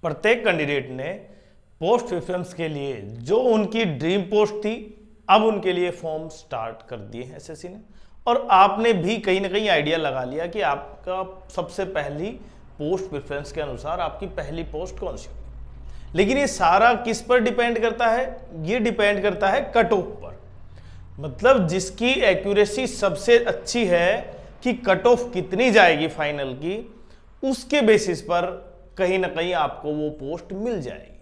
प्रत्येक कैंडिडेट ने post preference के लिए जो उनकी ड्रीम पोस्ट थी, अब उनके लिए फॉर्म स्टार्ट कर दिए हैं एसएससी ने। और आपने भी कहीं ना कहीं आइडिया लगा लिया कि आपका सबसे पहली पोस्ट प्रेफरेंस के अनुसार आपकी पहली पोस्ट कौन सी होगी। लेकिन ये सारा किस पर डिपेंड करता है? ये डिपेंड करता है कट ऑफ पर। मतलब जिसकी एक्यूरेसी सबसे अच्छी है कि कट ऑफ कितनी जाएगी फाइनल की, उसके बेसिस पर कहीं ना कहीं आपको वो पोस्ट मिल जाएगी।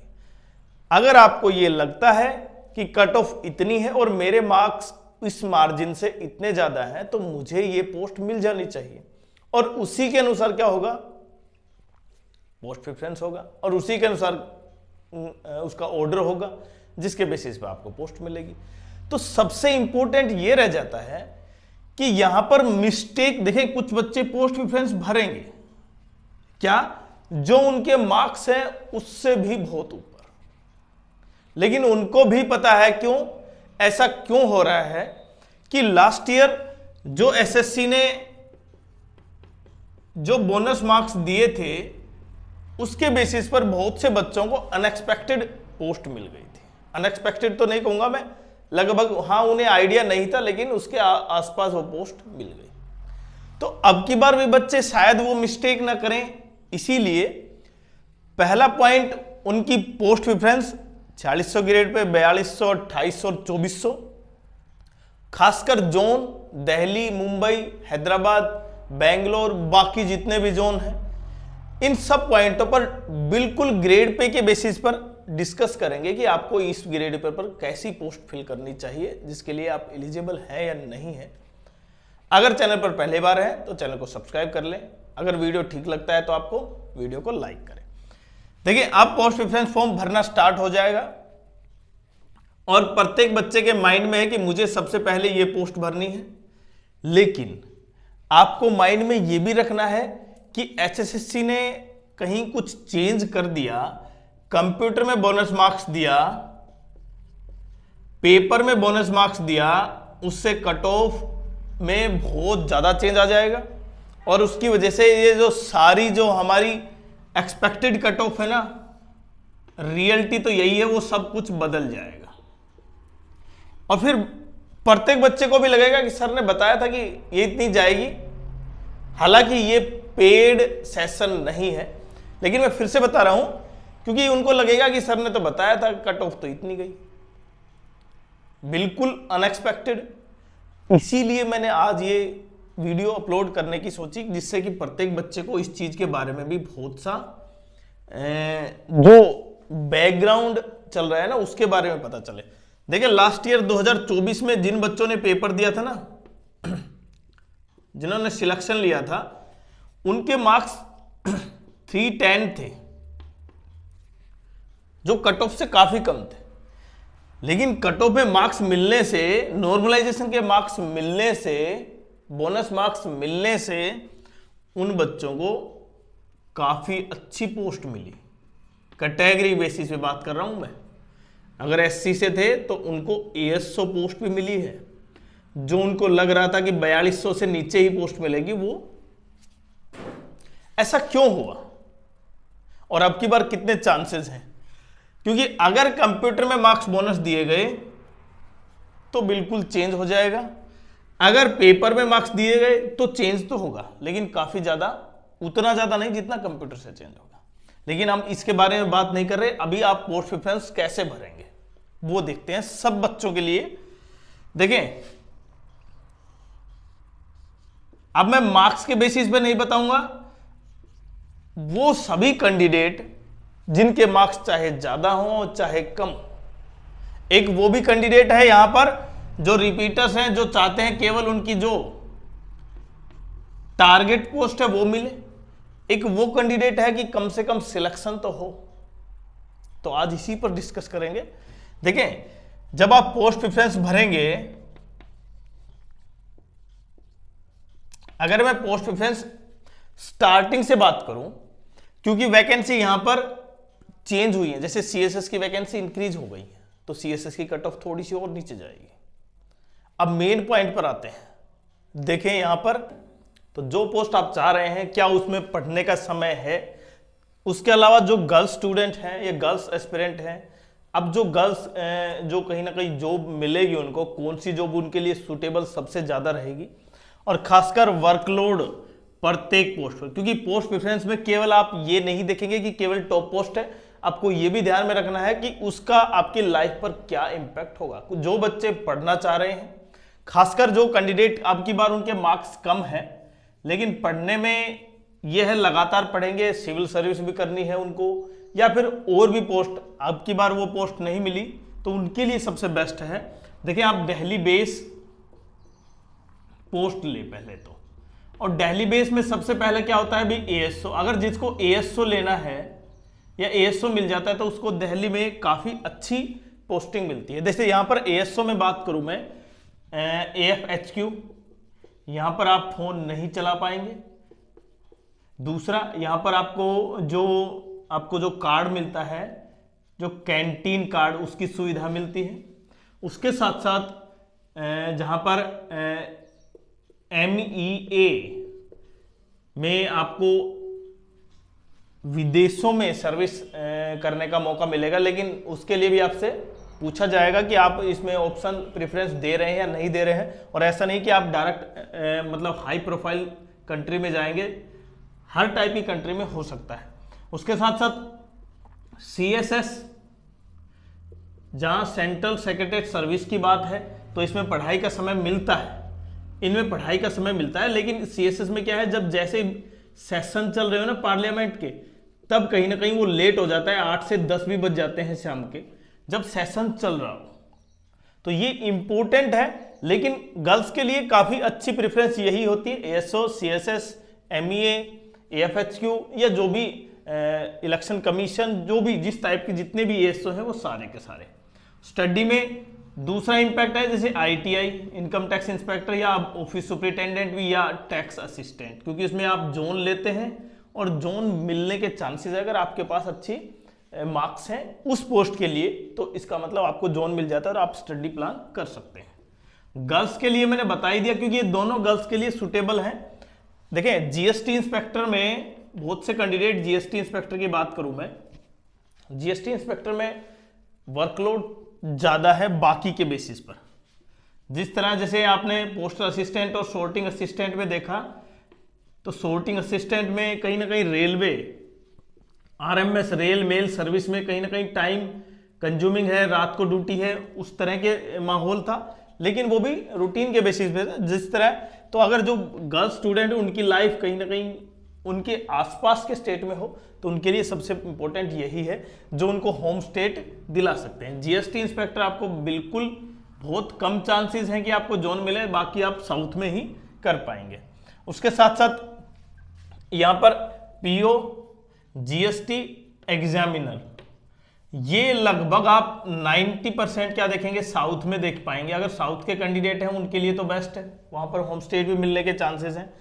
अगर आपको ये लगता है कि कट ऑफ इतनी है और मेरे मार्क्स इस मार्जिन से इतने ज्यादा हैं, तो मुझे ये पोस्ट मिल जानी चाहिए, और उसी के अनुसार क्या होगा? पोस्ट प्रेफरेंस होगा, और उसी के अनुसार उसका ऑर्डर होगा, जिसके बेसिस पे आपको पोस्ट मिलेगी। तो सबसे इंपॉर्टेंट ये रह जाता है कि यहां पर मिस्टेक देखें, कुछ बच्चे पोस्ट प्रेफरेंस भरेंगे क्या, जो उनके मार्क्स हैं उससे भी बहुत ऊपर, लेकिन उनको भी पता है क्यों ऐसा क्यों हो रहा है कि लास्ट ईयर जो एसएससी ने जो बोनस मार्क्स दिए थे, उसके बेसिस पर बहुत से बच्चों को अनएक्सपेक्टेड पोस्ट मिल गई थी। अनएक्सपेक्टेड तो नहीं कहूंगा मैं, लगभग हाँ उन्हें आइडिया नहीं था, लेकिन उसके आसपास वो पोस्ट मिल गई। तो अब की बार भी बच्चे शायद वो मिस्टेक ना करें, इसीलिए पहला पॉइंट उनकी पोस्ट प्रेफरेंस 4600 ग्रेड पे 4200, 2800 और 2400, खासकर जोन दिल्ली, मुंबई, हैदराबाद, बेंगलोर, बाकी जितने भी जोन हैं, इन सब पॉइंटों पर बिल्कुल ग्रेड पे के बेसिस पर डिस्कस करेंगे कि आपको इस ग्रेड पे पर कैसी पोस्ट फिल करनी चाहिए, जिसके लिए आप एलिजिबल हैं या नहीं है। अगर चैनल पर पहली बार है तो चैनल को सब्सक्राइब कर लें। अगर वीडियो ठीक लगता है तो आपको वीडियो को लाइक करें। देखिए, अब पोस्ट प्रेफरेंस फॉर्म भरना स्टार्ट हो जाएगा, और प्रत्येक बच्चे के माइंड में है कि मुझे सबसे पहले ये पोस्ट भरनी है। लेकिन आपको माइंड में ये भी रखना है कि एचएसएससी ने कहीं कुछ चेंज कर दिया, कंप्यूटर में बोनस मार्क्स दिया, पेपर में बोनस मार्क्स दिया, उससे कट ऑफ में बहुत ज्यादा चेंज आ जाएगा, और उसकी वजह से ये जो सारी जो हमारी एक्सपेक्टेड कट ऑफ है ना, रियलिटी तो यही है, वो सब कुछ बदल जाएगा। और फिर प्रत्येक बच्चे को भी लगेगा कि सर ने बताया था कि ये इतनी जाएगी, हालांकि ये पेड सेशन नहीं है, लेकिन मैं फिर से बता रहा हूं क्योंकि उनको लगेगा कि सर ने तो बताया था कट ऑफ तो इतनी गई, बिल्कुल अनएक्सपेक्टेड। इसीलिए मैंने आज ये वीडियो अपलोड करने की सोची, जिससे कि प्रत्येक बच्चे को इस चीज के बारे में भी बहुत सा जो बैकग्राउंड चल रहा है ना, उसके बारे में पता चले। देखिए, लास्ट ईयर 2024 में जिन बच्चों ने पेपर दिया था ना, जिन्होंने सिलेक्शन लिया था, उनके मार्क्स 310 थे, जो कट ऑफ से काफी कम थे। लेकिन कट ऑफ में मार्क्स मिलने से, नॉर्मलाइजेशन के मार्क्स मिलने से, बोनस मार्क्स मिलने से उन बच्चों को काफी अच्छी पोस्ट मिली। कैटेगरी बेसिस पे बात कर रहा हूं मैं। अगर एससी से थे तो उनको एएसओ पोस्ट भी मिली है, जो उनको लग रहा था कि 4200 से नीचे ही पोस्ट मिलेगी। वो ऐसा क्यों हुआ, और अब की बार कितने चांसेस हैं? क्योंकि अगर कंप्यूटर में मार्क्स बोनस दिए गए तो बिल्कुल चेंज हो जाएगा, अगर पेपर में मार्क्स दिए गए तो चेंज तो होगा, लेकिन काफी ज्यादा, उतना ज्यादा नहीं जितना कंप्यूटर से चेंज होगा। लेकिन हम इसके बारे में बात नहीं कर रहे। अभी आप पोस्ट प्रेफरेंस कैसे भरेंगे वो देखते हैं सब बच्चों के लिए। देखें, अब मैं मार्क्स के बेसिस पे नहीं बताऊंगा, वो सभी कैंडिडेट जिनके मार्क्स चाहे ज्यादा हो चाहे कम। एक वो भी कैंडिडेट है यहां पर जो रिपीटर्स हैं, जो चाहते हैं केवल उनकी जो टारगेट पोस्ट है वो मिले। एक वो कैंडिडेट है कि कम से कम सिलेक्शन तो हो। तो आज इसी पर डिस्कस करेंगे। देखें, जब आप पोस्ट प्रेफरेंस भरेंगे, अगर मैं पोस्ट प्रेफरेंस स्टार्टिंग से बात करूं, क्योंकि वैकेंसी यहां पर चेंज हुई है, जैसे सीएसएस की वैकेंसी इंक्रीज हो गई है, तो सीएसएस की कट ऑफ थोड़ी सी और नीचे जाएगी। अब मेन पॉइंट पर आते हैं। देखें यहां पर, तो जो पोस्ट आप चाह रहे हैं, क्या उसमें पढ़ने का समय है, उसके अलावा जो गर्ल्स स्टूडेंट हैं या गर्ल्स एस्पिरेंट हैं, अब जो गर्ल्स जो कहीं ना कहीं जॉब मिलेगी उनको, कौन सी जॉब उनके लिए सूटेबल सबसे ज़्यादा रहेगी, और खासकर वर्कलोड प्रत्येक पोस्ट पर, क्योंकि पोस्ट प्रेफरेंस में केवल आप ये नहीं देखेंगे कि केवल टॉप पोस्ट है, आपको ये भी ध्यान में रखना है कि उसका आपकी लाइफ पर क्या इम्पैक्ट होगा। जो बच्चे पढ़ना चाह रहे हैं, खासकर जो कैंडिडेट आपकी बार उनके मार्क्स कम है लेकिन पढ़ने में ये है लगातार पढ़ेंगे, सिविल सर्विस भी करनी है उनको या फिर और भी पोस्ट, आपकी बार वो पोस्ट नहीं मिली, तो उनके लिए सबसे बेस्ट है, देखिए आप दिल्ली बेस पोस्ट ले पहले तो। और दिल्ली बेस में सबसे पहले क्या होता है भाई, एएसओ। अगर जिसको एएसओ लेना है या एएसओ मिल जाता है तो उसको दिल्ली में काफ़ी अच्छी पोस्टिंग मिलती है। जैसे यहाँ पर एएसओ में बात करूँ मैं, एएफएचक्यू, यहाँ पर आप फोन नहीं चला पाएंगे। दूसरा, यहाँ पर आपको जो कार्ड मिलता है, जो कैंटीन कार्ड, उसकी सुविधा मिलती है। उसके साथ साथ जहाँ पर MEA में आपको विदेशों में सर्विस करने का मौका मिलेगा, लेकिन उसके लिए भी आपसे पूछा जाएगा कि आप इसमें ऑप्शन प्रेफरेंस दे रहे हैं या नहीं दे रहे हैं। और ऐसा नहीं कि आप डायरेक्ट मतलब हाई प्रोफाइल कंट्री में जाएंगे, हर टाइप की कंट्री में हो सकता है। उसके साथ साथ CSS, जहाँ सेंट्रल सेक्रेटरीट सर्विस की बात है, तो इसमें पढ़ाई का समय मिलता है, इनमें पढ़ाई का समय मिलता है। लेकिन CSS में क्या है, जब जैसे सेशन चल रहे हो ना पार्लियामेंट के, तब कहीं ना कहीं वो लेट हो जाता है, 8 से 10 भी बज जाते हैं शाम के, जब सेशन चल रहा हो। तो ये इंपॉर्टेंट है, लेकिन गर्ल्स के लिए काफ़ी अच्छी प्रेफरेंस यही होती है, एएसओ, CSS, MEA, AFHQ या जो भी इलेक्शन कमीशन, जो भी जिस टाइप के जितने भी एएसओ हैं वो सारे के सारे। स्टडी में दूसरा इंपैक्ट है जैसे ITI, इनकम टैक्स इंस्पेक्टर, या ऑफिस सुपरिटेंडेंट भी, या टैक्स असिस्टेंट, क्योंकि इसमें आप जोन लेते हैं और जोन मिलने के चांसेस है, अगर आपके पास अच्छी मार्क्स हैं उस पोस्ट के लिए, तो इसका मतलब आपको जोन मिल जाता है और आप स्टडी प्लान कर सकते हैं। गर्ल्स के लिए मैंने बता ही दिया, क्योंकि ये दोनों गर्ल्स के लिए सुटेबल हैं। देखें, GST इंस्पेक्टर में बहुत से कैंडिडेट, GST इंस्पेक्टर की बात करूं मैं, GST इंस्पेक्टर में वर्कलोड ज़्यादा है बाकी के बेसिस पर। जिस तरह जैसे आपने पोस्टल असिस्टेंट और सॉर्टिंग असिस्टेंट में देखा, तो सॉर्टिंग असिस्टेंट में कहीं ना कहीं railway, RMS, rail mail service में कहीं ना कहीं टाइम कंज्यूमिंग है, रात को ड्यूटी है, उस तरह के माहौल था, लेकिन वो भी रूटीन के बेसिस पे था। जिस तरह, तो अगर जो गर्ल्स स्टूडेंट है उनकी लाइफ कहीं ना कहीं उनके आसपास के स्टेट में हो, तो उनके लिए सबसे इंपॉर्टेंट यही है जो उनको होम स्टेट दिला सकते हैं। GST इंस्पेक्टर आपको बिल्कुल बहुत कम चांसेस हैं कि आपको जोन मिले, बाकी आप साउथ में ही कर पाएंगे। उसके साथ साथ यहाँ पर PO, GST एग्जामिनर, ये लगभग आप 90% क्या देखेंगे, साउथ में देख पाएंगे। अगर साउथ के कैंडिडेट हैं उनके लिए तो बेस्ट है, वहां पर होम स्टेट भी मिलने के चांसेस हैं।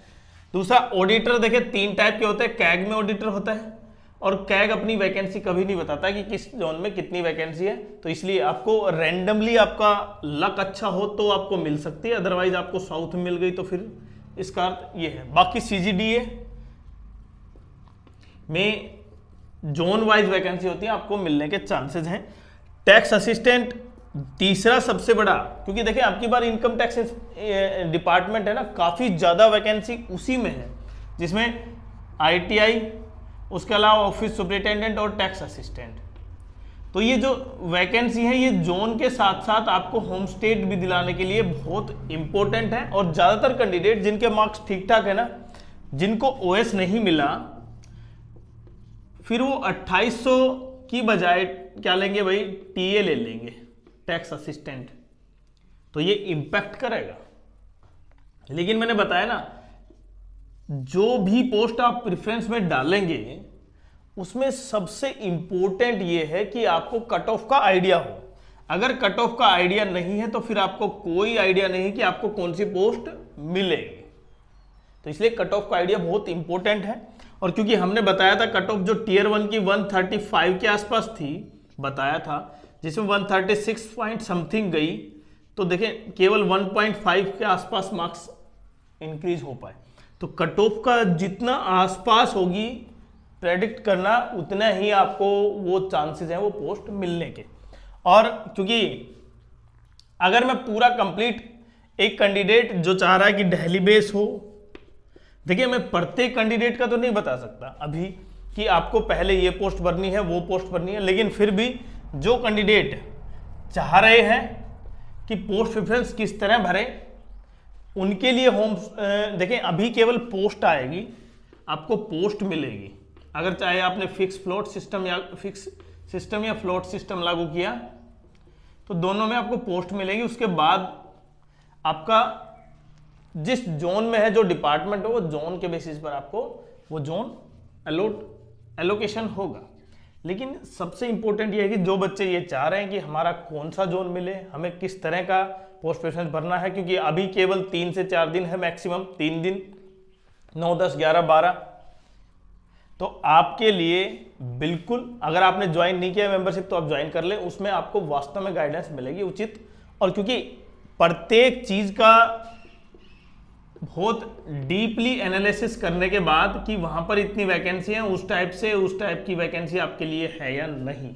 दूसरा, ऑडिटर देखें 3 टाइप के होते हैं। कैग में ऑडिटर होता है, और कैग अपनी वैकेंसी कभी नहीं बताता कि किस जोन में कितनी वैकेंसी है, तो इसलिए आपको रैंडमली, आपका लक अच्छा हो तो आपको मिल सकती है, अदरवाइज आपको साउथ में मिल गई तो फिर इसका अर्थ ये है। बाकी CGDA में जोन वाइज वैकेंसी होती है, आपको मिलने के चांसेस हैं। टैक्स असिस्टेंट तीसरा सबसे बड़ा, क्योंकि देखिए आपकी बार इनकम टैक्स डिपार्टमेंट है ना, काफ़ी ज़्यादा वैकेंसी उसी में है, जिसमें ITI, उसके अलावा ऑफिस सुपरिटेंडेंट और टैक्स असिस्टेंट। तो ये जो वैकेंसी है ये जोन के साथ साथ आपको होम स्टेट भी दिलाने के लिए बहुत इंपॉर्टेंट है। और ज़्यादातर कैंडिडेट जिनके मार्क्स ठीक ठाक है ना, जिनको OS नहीं मिला, फिर वो 2800 की बजाय क्या लेंगे भाई, TA ले लेंगे, टैक्स असिस्टेंट। तो ये इंपैक्ट करेगा। लेकिन मैंने बताया ना, जो भी पोस्ट आप प्रेफरेंस में डालेंगे उसमें सबसे इंपॉर्टेंट ये है कि आपको कट ऑफ का आइडिया हो। अगर कट ऑफ का आइडिया नहीं है तो फिर आपको कोई आइडिया नहीं कि आपको कौन सी पोस्ट मिलेगी। तो इसलिए कट ऑफ का आइडिया बहुत इंपॉर्टेंट है। और क्योंकि हमने बताया था कट ऑफ जो टियर 1 की 135 के आसपास थी, बताया था, जिसमें 136 पॉइंट समथिंग गई, तो देखें केवल 1.5 के आसपास मार्क्स इंक्रीज हो पाए। तो कट ऑफ का जितना आसपास होगी प्रेडिक्ट करना उतना ही आपको वो चांसेस हैं वो पोस्ट मिलने के। और क्योंकि अगर मैं पूरा कंप्लीट एक कैंडिडेट जो चाह रहा है कि दिल्ली बेस हो, देखिए मैं प्रत्येक कैंडिडेट का तो नहीं बता सकता अभी कि आपको पहले ये पोस्ट भरनी है वो पोस्ट भरनी है, लेकिन फिर भी जो कैंडिडेट चाह रहे हैं कि पोस्ट प्रेफरेंस किस तरह भरें उनके लिए होम देखिए अभी केवल पोस्ट आएगी, आपको पोस्ट मिलेगी। अगर चाहे आपने फिक्स सिस्टम या फ्लोट सिस्टम लागू किया तो दोनों में आपको पोस्ट मिलेगी। उसके बाद आपका जिस जोन में है जो डिपार्टमेंट हो वो जोन के बेसिस पर आपको वो जोन एलोकेशन होगा। लेकिन सबसे इंपॉर्टेंट ये है कि जो बच्चे ये चाह रहे हैं कि हमारा कौन सा जोन मिले, हमें किस तरह का पोस्ट प्रेफरेंस भरना है, क्योंकि अभी केवल 3 से 4 दिन है मैक्सिमम, 3 दिन 9, 10, 11, 12। तो आपके लिए बिल्कुल अगर आपने ज्वाइन नहीं किया मेंबरशिप तो आप ज्वाइन कर लें, उसमें आपको वास्तव में गाइडेंस मिलेगी उचित। और क्योंकि प्रत्येक चीज का बहुत डीपली एनालिसिस करने के बाद कि वहां पर इतनी वैकेंसी है उस टाइप की वैकेंसी आपके लिए है या नहीं,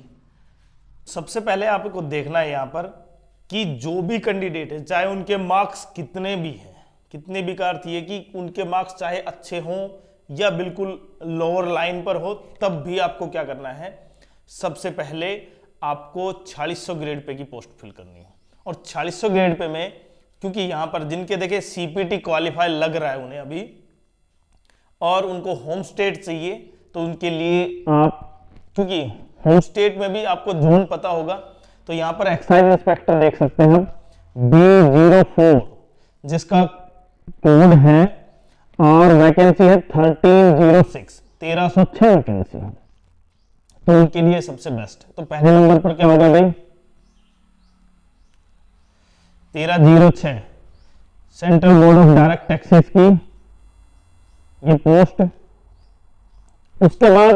सबसे पहले आपको देखना है यहाँ पर कि जो भी कैंडिडेट है चाहे उनके मार्क्स कितने भी हैं, कितने भी का अर्थ ये कि उनके मार्क्स चाहे अच्छे हों या बिल्कुल लोअर लाइन पर हो, तब भी आपको क्या करना है, सबसे पहले आपको 4600 ग्रेड पे की पोस्ट फिल करनी है। और 4600 ग्रेड पे में क्योंकि यहां पर जिनके देखे सीपीटी क्वालिफाई लग रहा है उन्हें अभी और उनको होम स्टेट चाहिए, तो उनके लिए आप क्योंकि होम स्टेट में भी आपको जोन पता होगा, तो यहां पर एक्साइज इंस्पेक्टर देख सकते हैं B04 जिसका कोड है और वैकेंसी है 1306, 1306 वैकेंसी है, तो उनके लिए सबसे बेस्ट है। तो पहले नंबर पर क्या होगा भाई 1306 central board of direct taxes की ये पोस्ट। उसके बाद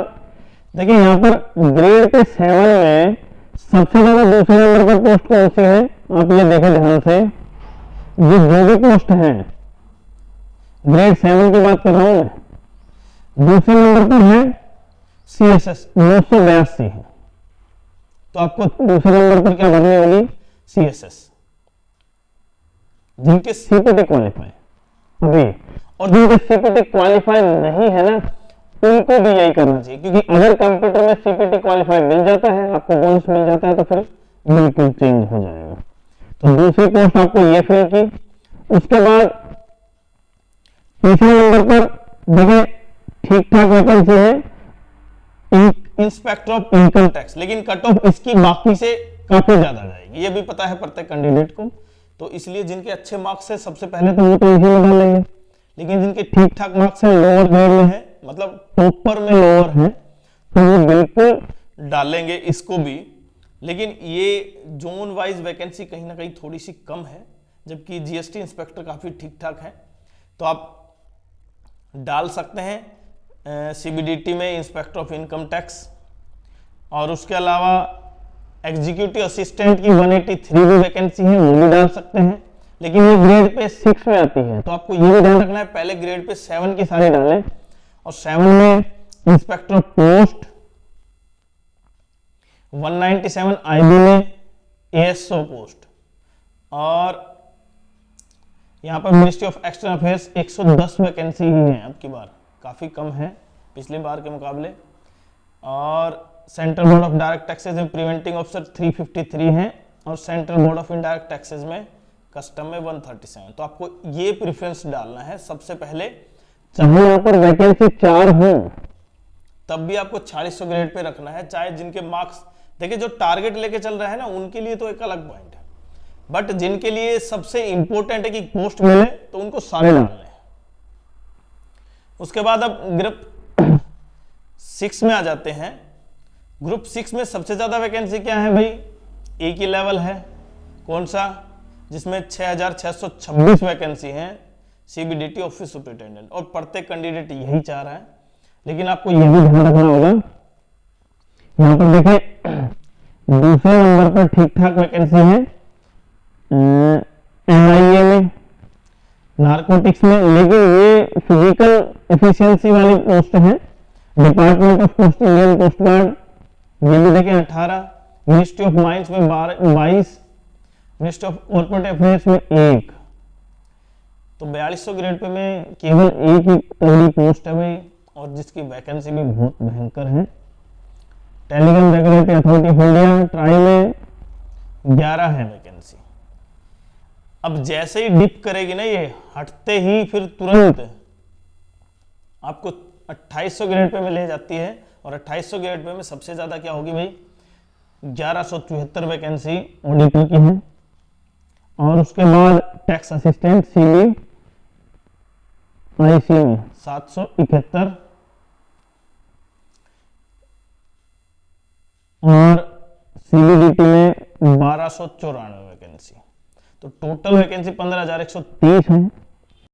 देखिए यहाँ पर ग्रेड पे 7 में सबसे ज्यादा दूसरे नंबर पर पोस्ट कौन सी है, आप ये देखें ध्यान से, ये जो भी पोस्ट है ग्रेड 7 की बात कर रहा हूं मैं, दूसरे नंबर पर है CSS 982 है, तो आपको दूसरे नंबर पर क्या भरनी होगी CSS जिनके सीपीटी क्वालिफाई अभी, और जिनके सीपीटी क्वालिफाई नहीं है ना उनको भी यही करना चाहिए, क्योंकि अगर कंप्यूटर में सीपीटी क्वालिफाई मिल जाता है, आपको बोनस मिल जाता है, तो फिर बिल्कुल चेंज हो जाएगा। तो दूसरी पोस्ट आपको ये फिल की। उसके बाद तीसरे नंबर पर देखिए ठीक ठाक वैकेंसी है इंस्पेक्टर ऑफ इनकम टैक्स, लेकिन कट ऑफ इसकी बाकी से काफी ज्यादा जाएगी, ये भी पता है प्रत्येक कैंडिडेट को, तो इसलिए जिनके अच्छे मार्क्स है सबसे पहले तो वो तो इसी में डाल लेंगे, लेकिन जिनके ठीक ठाक मार्क्स है लोअर ग्रेड में है, मतलब टॉपर में लोअर है, तो वो बिल्कुल डालेंगे इसको भी। लेकिन ये जोन वाइज वैकेंसी कहीं ना कहीं थोड़ी सी कम है, जबकि जीएसटी इंस्पेक्टर काफी ठीक ठाक है, तो आप डाल सकते हैं सीबीडीटी में इंस्पेक्टर ऑफ इनकम टैक्स। और उसके अलावा एग्जीक्यूटिव असिस्टेंट की 183 भी वैकेंसी है, वो भी डाल सकते हैं, लेकिन ये ग्रेड पे 6 में आती है, तो आपको ये भी ध्यान रखना है पहले ग्रेड पे 7 की सारी डालें, और 7 में इंस्पेक्टर ऑफ पोस्ट, 197 आईबी में एएसओ पोस्ट, और यहाँ पर ministry of external affairs 110 vacancy ही है, अब की बार काफी कम है पिछली बार के मुकाबले। और central board of direct taxes में प्रिवेंटिंग ऑफिसर 353 है, और central board of indirect taxes में कस्टम में 137। तो आपको ये प्रेफरेंस डालना है सबसे पहले, चाहे यहाँ पर वैकेंसी 4 हो तब भी आपको 4600 ग्रेड पे रखना है, चाहे जिनके मार्क्स देखिए जो टारगेट लेके चल रहा है ना उनके लिए तो एक अलग पॉइंट है, बट जिनके लिए सबसे इंपॉर्टेंट है कि पोस्ट मिले तो उनको सारे डालने हैं। उसके बाद अब ग्रुप 6 में आ जाते हैं। ग्रुप 6 में सबसे ज्यादा वैकेंसी क्या है भाई, एक ही लेवल है, कौन सा, जिसमें 6626 वैकेंसी है, सीबीडीटी ऑफिस सुपरिटेंडेंट, और प्रत्येक कैंडिडेट यही चाह रहा है। लेकिन आपको यह भी ध्यान रखना होगा, यहाँ पर देखिए दूसरे नंबर पर ठीक ठाक वैकेंसी है एनआईए में, नारकोटिक्स में, लेकिन ये फिजिकल एफिशिएंसी वाली पोस्ट है, department of post Indian coast guard, ये भी देखें 18, मिनिस्ट्री ऑफ माइंस में 22, मिनिस्ट्री ऑफ कॉर्पोरेट अफेयर्स में 1। तो 4200 ग्रेड पे में केवल एक ही तगड़ी पोस्ट है भाई, और जिसकी वैकेंसी भी बहुत भयंकर है। Telecom regulatory authority of India try में 11 है वैकेंसी। अब जैसे ही डिप करेगी ना ये, हटते ही फिर तुरंत आपको 2800 ग्रेड पे में ले जाती है, और 2800 ग्रेड पे में सबसे ज्यादा क्या होगी भाई, 1174 वैकेंसी ऑडिटर की है। और उसके बाद टैक्स असिस्टेंट सीबी आईसी में 771, और सीबीडीटी में 1294 वैकेंसी। तो टोटल वैकेंसी 15,130 है।